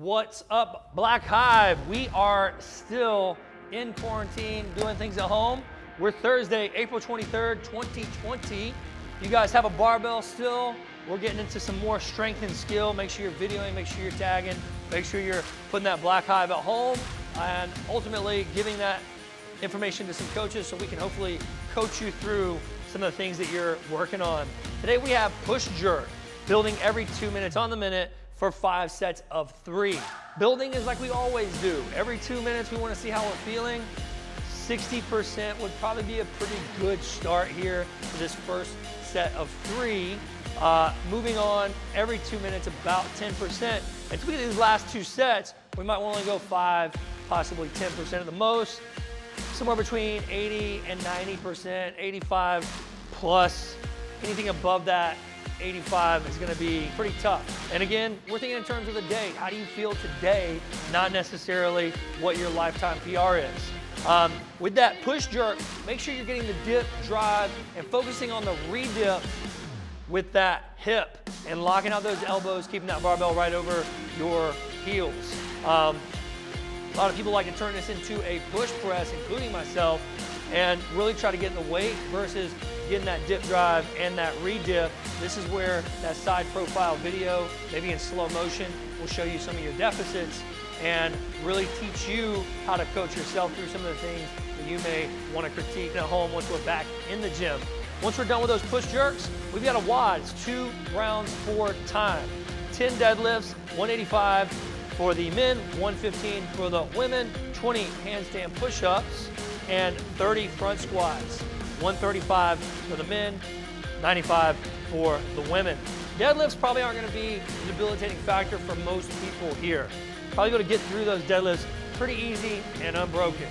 What's up, Black Hive? We are still in quarantine, doing things at home. We're Thursday, April 23rd, 2020. You guys have a barbell still. We're getting into some more strength and skill. Make sure you're videoing, make sure you're tagging, make sure you're putting that Black Hive at home, and ultimately giving that information to some coaches so we can hopefully coach you through some of the things that you're working on. Today we have push jerk, building every 2 minutes on the minute for 5 sets of 3. Building is like we always do. Every 2 minutes we want to see how we're feeling. 60% would probably be a pretty good start here for this first set of 3. Moving on every 2 minutes about 10%. And to get these last 2 sets, we might want to go 5, possibly 10% at the most. Somewhere between 80 and 90%, 85 plus. Anything above that, 85 is gonna be pretty tough. And again, we're thinking in terms of the day. How do you feel today? Not necessarily what your lifetime PR is. With that push jerk, make sure you're getting the dip, drive, and focusing on the re-dip with that hip and locking out those elbows, keeping that barbell right over your heels. A lot of people like to turn this into a push press, including myself, and really try to get in the weight versus getting that dip drive and that re-dip. This is where that side profile video, maybe in slow motion, will show you some of your deficits and really teach you how to coach yourself through some of the things that you may want to critique at home once we're back in the gym. Once we're done with those push jerks, we've got a WOD. It's 2 rounds for time. 10 deadlifts, 185 for the men, 115 for the women, 20 handstand push-ups, and 30 front squats. 135 for the men, 95 for the women. Deadlifts probably aren't going to be a debilitating factor for most people here. Probably going to get through those deadlifts pretty easy and unbroken.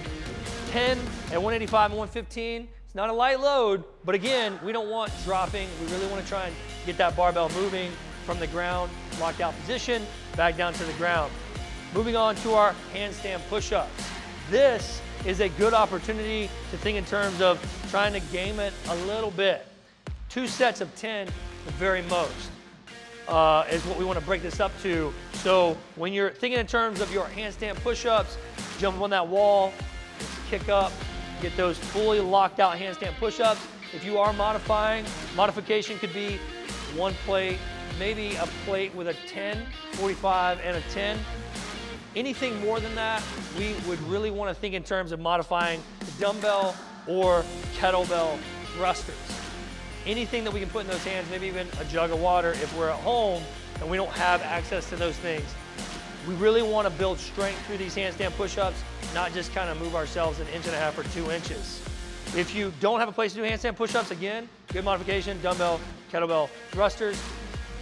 10 at 185 and 115, it's not a light load, but again, we don't want dropping. We really want to try and get that barbell moving from the ground, locked out position, back down to the ground. Moving on to our handstand push-ups. This is a good opportunity to think in terms of trying to game it a little bit. 2 sets of 10, the very most, is what we want to break this up to. So when you're thinking in terms of your handstand push-ups, jump on that wall, kick up, get those fully locked out handstand push-ups. If you are modifying, modification could be 1 plate, maybe a plate with a 10, 45 and a 10. Anything more than that, we would really want to think in terms of modifying the dumbbell or kettlebell thrusters. Anything that we can put in those hands, maybe even a jug of water if we're at home and we don't have access to those things. We really want to build strength through these handstand push-ups, not just kind of move ourselves 1.5 inches or 2 inches. If you don't have a place to do handstand push-ups, again, good modification, dumbbell, kettlebell thrusters,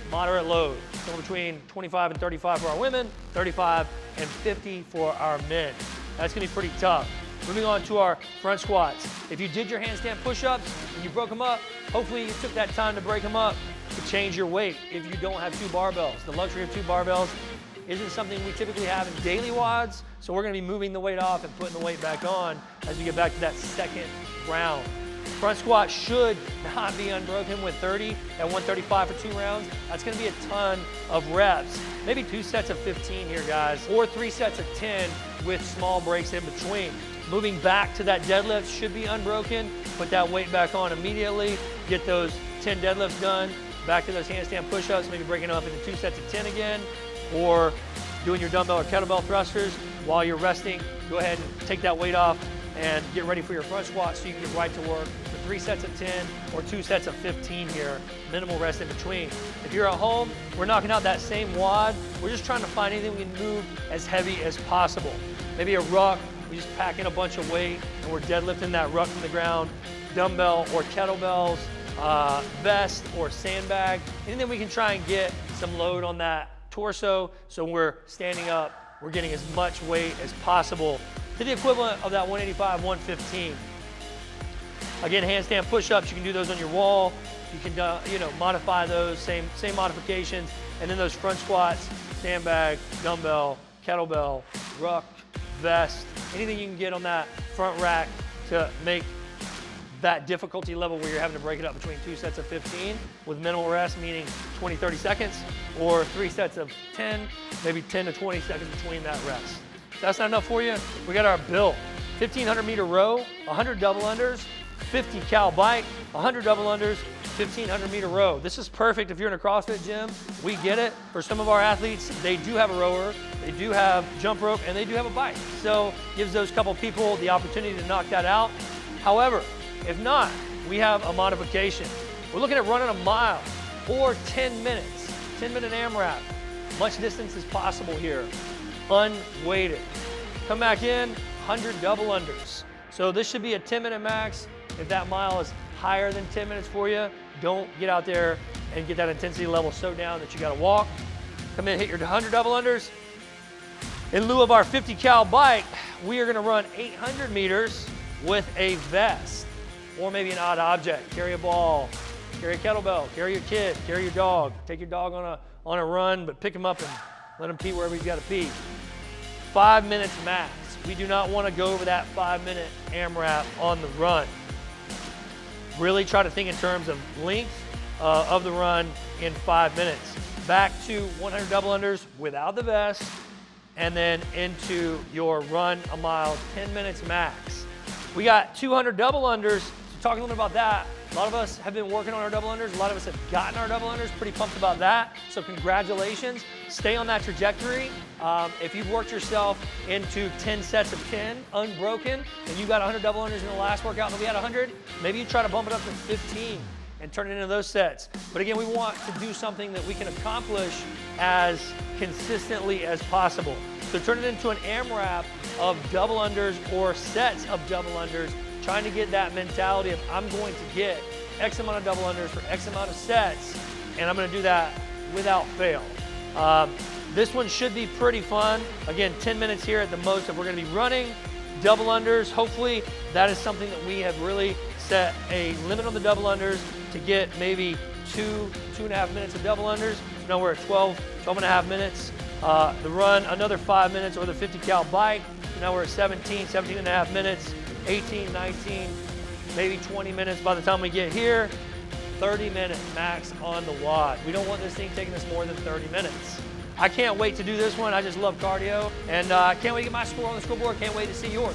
moderate load. Somewhere between 25 and 35 for our women, 35 and 50 for our men. That's gonna be pretty tough. Moving on to our front squats. If you did your handstand push-ups and you broke them up, hopefully you took that time to break them up to change your weight if you don't have 2 barbells. The luxury of 2 barbells isn't something we typically have in daily WODs, so we're gonna be moving the weight off and putting the weight back on as we get back to that second round. Front squat should not be unbroken with 30 at 135 for 2 rounds. That's gonna be a ton of reps. Maybe 2 sets of 15 here, guys, or 3 sets of 10 with small breaks in between. Moving back to that deadlift should be unbroken. Put that weight back on immediately. Get those 10 deadlifts done. Back to those handstand push-ups, maybe breaking them up into 2 sets of 10 again, or doing your dumbbell or kettlebell thrusters. While you're resting, go ahead and take that weight off and get ready for your front squat so you can get right to work. 3 sets of 10 or 2 sets of 15 here, minimal rest in between. If you're at home, we're knocking out that same WOD. We're just trying to find anything we can move as heavy as possible. Maybe a ruck, we just pack in a bunch of weight and we're deadlifting that ruck from the ground. Dumbbell or kettlebells, vest or sandbag. Anything we can try and get some load on that torso so when we're standing up, we're getting as much weight as possible to the equivalent of that 185, 115. Again, handstand push-ups, you can do those on your wall. You can modify those, same modifications. And then those front squats, sandbag, dumbbell, kettlebell, ruck, vest, anything you can get on that front rack to make that difficulty level where you're having to break it up between 2 sets of 15 with minimal rest, meaning 20, 30 seconds, or 3 sets of 10, maybe 10 to 20 seconds between that rest. If that's not enough for you, we got our build. 1,500 meter row, 100 double unders, 50 cal bike, 100 double unders, 1,500 meter row. This is perfect if you're in a CrossFit gym. We get it. For some of our athletes, they do have a rower, they do have jump rope, and they do have a bike. So gives those couple people the opportunity to knock that out. However, if not, we have a modification. We're looking at running a mile or 10 minutes, 10-minute AMRAP. Much distance as possible here, unweighted. Come back in, 100 double unders. So this should be a 10-minute max. If that mile is higher than 10 minutes for you, don't get out there and get that intensity level so down that you gotta walk. Come in, hit your 100 double unders. In lieu of our 50 cal bike, we are gonna run 800 meters with a vest or maybe an odd object. Carry a ball, carry a kettlebell, carry your kid, carry your dog. Take your dog on a run, but pick him up and let him pee wherever he's gotta pee. 5 minutes max. We do not wanna go over that 5-minute AMRAP on the run. Really try to think in terms of length of the run in 5 minutes. Back to 100 double unders without the vest, and then into your run a mile, 10 minutes max. We got 200 double unders. So talking a little bit about that. A lot of us have been working on our double unders. A lot of us have gotten our double unders. Pretty pumped about that. So congratulations. Stay on that trajectory. If you've worked yourself into 10 sets of 10 unbroken, and you got 100 double unders in the last workout and we had 100, maybe you try to bump it up to 15 and turn it into those sets. But again, we want to do something that we can accomplish as consistently as possible. So turn it into an AMRAP of double unders or sets of double unders, trying to get that mentality of I'm going to get X amount of double unders for X amount of sets, and I'm gonna do that without fail. This one should be pretty fun. Again, 10 minutes here at the most if we're gonna be running. Double unders, hopefully that is something that we have really set a limit on the double unders to get maybe 2.5 minutes of double unders. So now we're at 12 and a half minutes. The run, another 5 minutes, or the 50 cal bike. So now we're at 17 and a half minutes, 18, 19, maybe 20 minutes by the time we get here. 30 minutes max on the WOD. We don't want this thing taking us more than 30 minutes. I can't wait to do this one. I just love cardio, and I can't wait to get my score on the scoreboard. Can't wait to see yours.